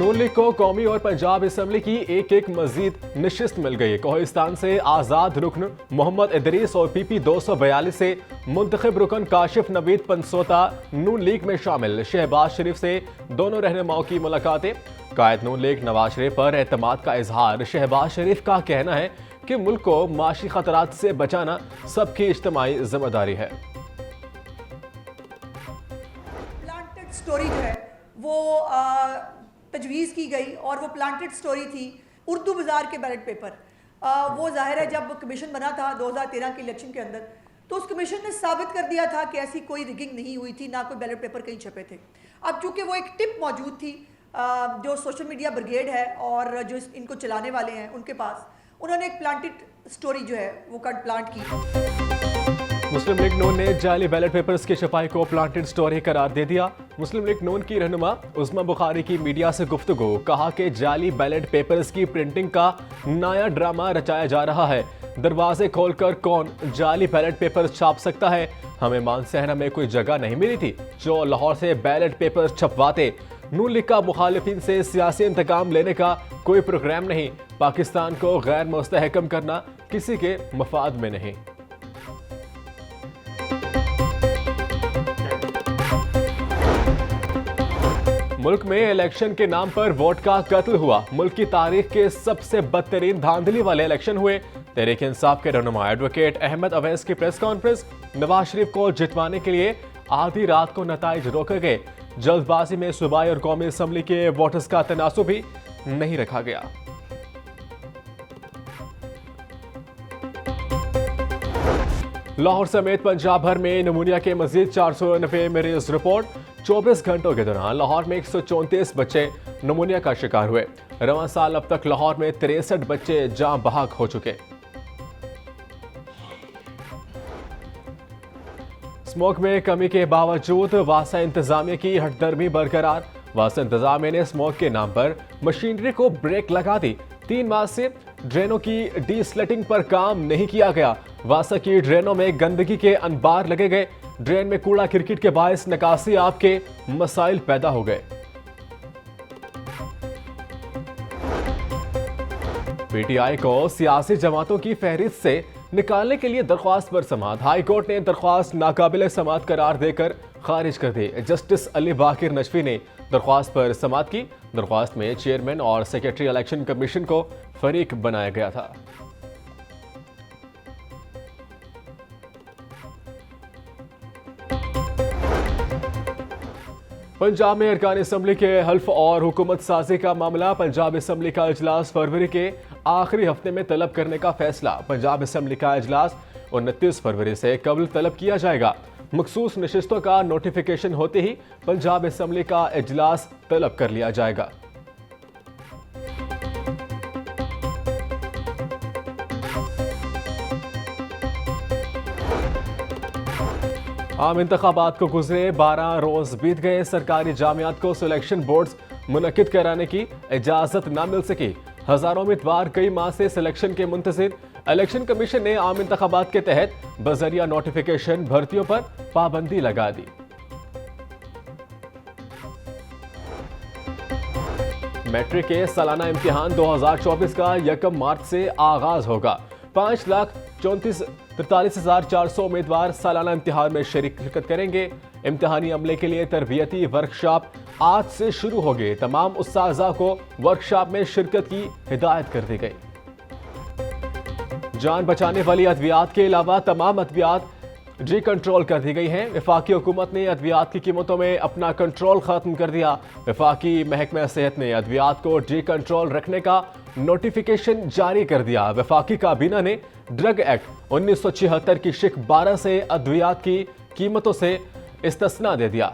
नून league को कौमी और पंजाब असम्बली की एक मजीद नशिस्त मिल गई। कोहिस्तान से आज़ाद रुकन मोहम्मद इदरीस और पीपी 242 से मुंतखब रुकन काशिफ नवीद पंसोता नून लीग में शामिल। शहबाज शरीफ से दोनों रहनुमाओं की मुलाकातें। कायद नून लीग नवाज शरीफ पर एतमाद का इजहार। शहबाज शरीफ का कहना है कि मुल्क को माशी खतरात से बचाना सबकी इज्तिमाई जिम्मेदारी है। प्लांटेड स्टोरी जो है वो तजवीज़ की गई और वो प्लांटेड स्टोरी थी उर्दू बाज़ार के बैलेट पेपर। वो जाहिर है जब कमीशन बना था 2013 के इलेक्शन के अंदर, तो उस कमीशन ने साबित कर दिया था कि ऐसी कोई रिगिंग नहीं हुई थी, ना कोई बैलेट पेपर कहीं छपे थे। अब चूंकि वो एक टिप मौजूद थी जो सोशल मीडिया ब्रिगेड है और जो इनको चलाने वाले हैं उनके पास, उन्होंने एक प्लांटेड स्टोरी जो है वो प्लांट की। मुस्लिम लीग नून ने जाली बैलेट पेपर्स की छपाई को प्लांटेड स्टोरी करार दे दिया। मुस्लिम लीग नून की रहनुमा उस्मा बुखारी की मीडिया से गुफ्तगू। कहा कि जाली बैलेट पेपर्स की प्रिंटिंग का नया ड्रामा रचाया जा रहा है। दरवाजे खोलकर कौन जाली बैलेट पेपर्स छाप सकता है? हमें मानसहरा में कोई जगह नहीं मिली थी जो लाहौर से बैलेट पेपर्स छपवाते। नून लीग का मुखालिफिन से सियासी इंतकाम लेने का कोई प्रोग्राम नहीं। पाकिस्तान को गैर मुस्तहकम करना किसी के मफाद में नहीं। मुल्क में इलेक्शन के नाम पर वोट का कत्ल हुआ। मुल्क की तारीख के सबसे बदतरीन धांधली वाले इलेक्शन हुए। तहरीक इंसाफ के रहनुमा एडवोकेट अहमद अवैस की प्रेस कॉन्फ्रेंस। नवाज शरीफ को जितवाने के लिए आधी रात को नताइज रोके गए। जल्दबाजी में सूबाई और कौमी असम्बली के वोटर्स का तनासुब भी नहीं रखा गया। लाहौर समेत पंजाब भर में नमूनिया के मजीद 490 मरीज रिपोर्ट। 24 घंटों के दौरान लाहौर में 134 बच्चे नमूनिया का शिकार हुए। रवां साल अब तक लाहौर में 63 बच्चे जाँ बहक हो चुके। स्मोक में कमी के बावजूद वासा इंतजामिया की हटदर्मी बरकरार। वासा इंतजामिया ने स्मोक के नाम पर मशीनरी को ब्रेक लगा दी। 3 माह से ड्रेनों की डीस्लेटिंग पर काम नहीं किया गया। वासा की ड्रेनों में गंदगी के अनबार लगे गए। ड्रेन में कूड़ा क्रिकेट के बायस निकासी आपके मसाइल पैदा हो गए। पीटीआई को सियासी जमातों की फहरिस्त से निकालने के लिए दरख्वास्त पर समाअत। हाई कोर्ट ने दरख्वास्त नाकाबिल समाअत करार देकर खारिज कर दी। जस्टिस अली बाकिर नजफी ने दरख्वास्त पर समाअत की। दरख्वास्त में चेयरमैन और सेक्रेटरी इलेक्शन कमीशन को फरीक बनाया गया था। पंजाब में अरकान असम्बली के हल्फ और हुकूमत साजी का मामला। पंजाब असम्बली का इजलास फरवरी के आखिरी हफ्ते में तलब करने का फैसला। पंजाब असम्बली का इजलास 29 फरवरी से कबल तलब किया जाएगा। मखसूस नशिस्तों का नोटिफिकेशन होते ही पंजाब असम्बली का इजलास तलब कर लिया जाएगा। आम इंतखाबात को गुजरे 12 रोज बीत गए। सरकारी जामियात को सिलेक्शन बोर्ड्स मुनक्किद कराने की इजाजत न मिल सकी। हजारों उम्मीदवार कई माह से सिलेक्शन के मुंतजिर। इलेक्शन कमीशन ने आम इंतखाबात के तहत बजरिया नोटिफिकेशन भर्तियों पर पाबंदी लगा दी। मैट्रिक के सालाना इम्तिहान 2024 का 1 मार्च से आगाज होगा। 5,43,400 उम्मीदवार सालाना इम्तिहान में शिरकत करेंगे। इम्तिहानी अमले के लिए तरबियती वर्कशॉप आज से शुरू होगी। तमाम उस्ताज़ा को वर्कशॉप में शिरकत की हिदायत कर दी गई। जान बचाने वाली अद्वियात के अलावा तमाम अद्वियात डी कंट्रोल कर दी गई हैं। वफाकी हुकूमत ने अद्वियात की कीमतों में अपना कंट्रोल खत्म कर दिया। वफाकी महकमा सेहत ने अद्वियात को डी कंट्रोल रखने का नोटिफिकेशन जारी कर दिया। वफाकी काबीना ने ड्रग एक्ट 1976 की शिक 12 से अद्वियात की कीमतों से इस्तिस्ना दे दिया।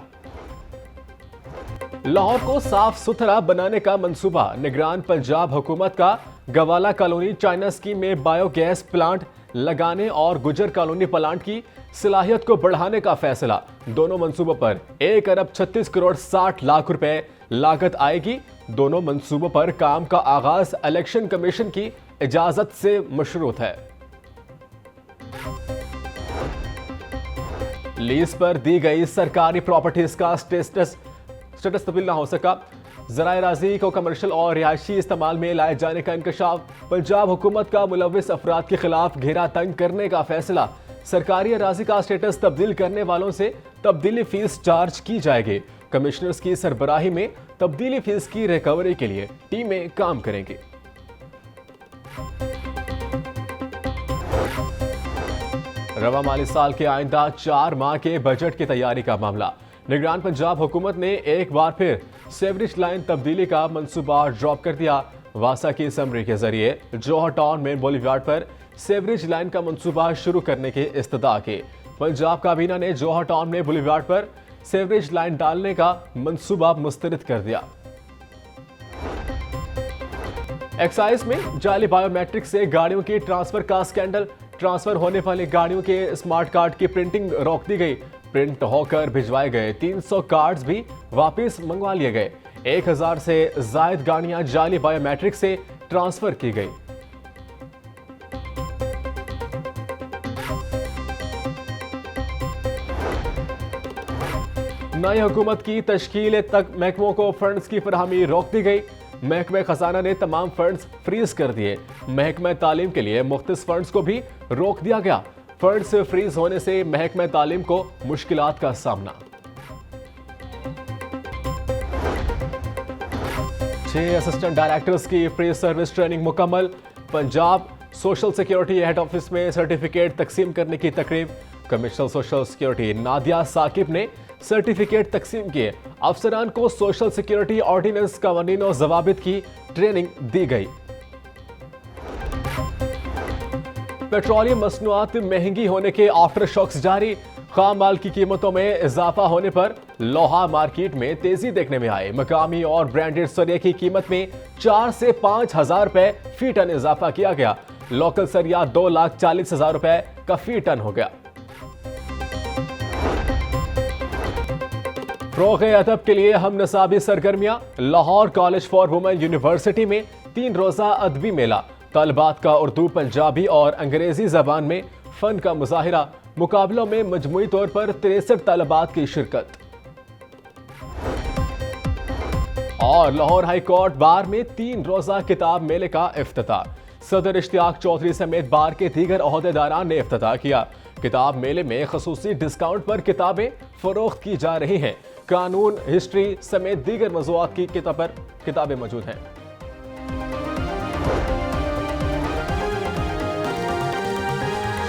लाहौर को साफ सुथरा बनाने का मंसूबा। निगरान पंजाब हुकूमत का गवाला कॉलोनी चाइना स्कीम में बायोगैस प्लांट लगाने और गुजर कॉलोनी प्लांट की सलाहियत को बढ़ाने का फैसला। दोनों मंसूबों पर 1 अरब 36 करोड़ 60 लाख रुपए लागत आएगी। दोनों मंसूबों पर काम का आगाज इलेक्शन कमीशन की इजाजत से मशरूत है। लीज पर दी गई सरकारी प्रॉपर्टीज का स्टेटस तब्दील ना हो सका। ज़राए राज़ी को कमर्शियल और रिहायशी इस्तेमाल में लाए जाने का इंकशाफ। पंजाब हुकूमत का मुलविस अफराद के खिलाफ घेरा तंग करने का फैसला। सरकारी अराजी का स्टेटस तब्दील करने वालों से तब्दीली फीस चार्ज की जाएगी। कमिश्नर्स की सरबराही में तब्दीली फीस की रिकवरी के लिए टीमें काम करेंगी। रवा माली साल के आइंदा 4 माह के बजट की तैयारी का मामला। निगरान पंजाब हुकूमत ने एक बार फिर सेवरेज लाइन तब्दीली का मंसूबा ड्रॉप कर दिया। वासा की समरी के जरिए जौहर टाउन मेन बुलेवार्ड पर सेवरेज लाइन का मंसूबा शुरू करने की इस्तदा की। पंजाब काबीना ने जौहर टाउन में बुलेवार्ड पर सेवरेज लाइन डालने का मंसूबा मुस्तरद कर दिया। एक्साइज में जाली बायोमेट्रिक से गाड़ियों की ट्रांसफर का स्कैंडल। ट्रांसफर होने वाली गाड़ियों के स्मार्ट कार्ड की प्रिंटिंग रोक दी गई। प्रिंट होकर भिजवाए गए 300 कार्ड्स भी वापस मंगवा लिए गए। 1000 से जायद गाड़ियां जाली बायोमेट्रिक से ट्रांसफर की गई। नई हुकूमत की तश्कील तक महकमों को फंड्स की फरहमी रोक दी गई। महकमा खजाना ने तमाम फंड्स फ्रीज कर दिए। महकमा तालीम के लिए मुख्तलिफ फंड्स को भी रोक दिया गया। फंड्स फ्रीज होने से महकमा तालीम को मुश्किलात का सामना। 6 असिस्टेंट डायरेक्टर्स की फ्री सर्विस ट्रेनिंग मुकम्मल। Punjab social security head office में सर्टिफिकेट तकसीम करने की तकरीब। Commissioner social security Nadia Saqib ने सर्टिफिकेट तकसीम किए। अफसरान को सोशल सिक्योरिटी ऑर्डिनेंस कवानीन और जवाबित की ट्रेनिंग दी गई। पेट्रोलियम मसनूआत महंगी होने के आफ्टर शॉक्स जारी। खाम माल की कीमतों में इजाफा होने पर लोहा मार्केट में तेजी देखने में आए। मकामी और ब्रांडेड सरिया की कीमत में 4 से 5 हजार रुपए फी टन इजाफा किया गया। लोकल सरिया 2,40,000 रुपए का फी टन हो गया। फ़रोग़ अदब के लिए हम नसाबी सरगर्मियां। Lahore college for women university में 3 रोज़ा अदबी मेला। तलबात का उर्दू, पंजाबी और अंग्रेजी जबान में फन का मुजाहिरा। मुकाबलों में मजमूई तौर पर 63 तलबात की शिरकत। और लाहौर हाई कोर्ट बार में 3 रोज़ा किताब मेले का इफ्तिताह। सदर इश्तियाक चौधरी समेत बार के दीगर ओहदेदारान ने इफ्तिताह किया। किताब मेले में खसूसी डिस्काउंट पर किताबें फरोख्त की जा रही हैं। कानून, हिस्ट्री समेत दीगर मौज़ूआत की किताबें मौजूद हैं।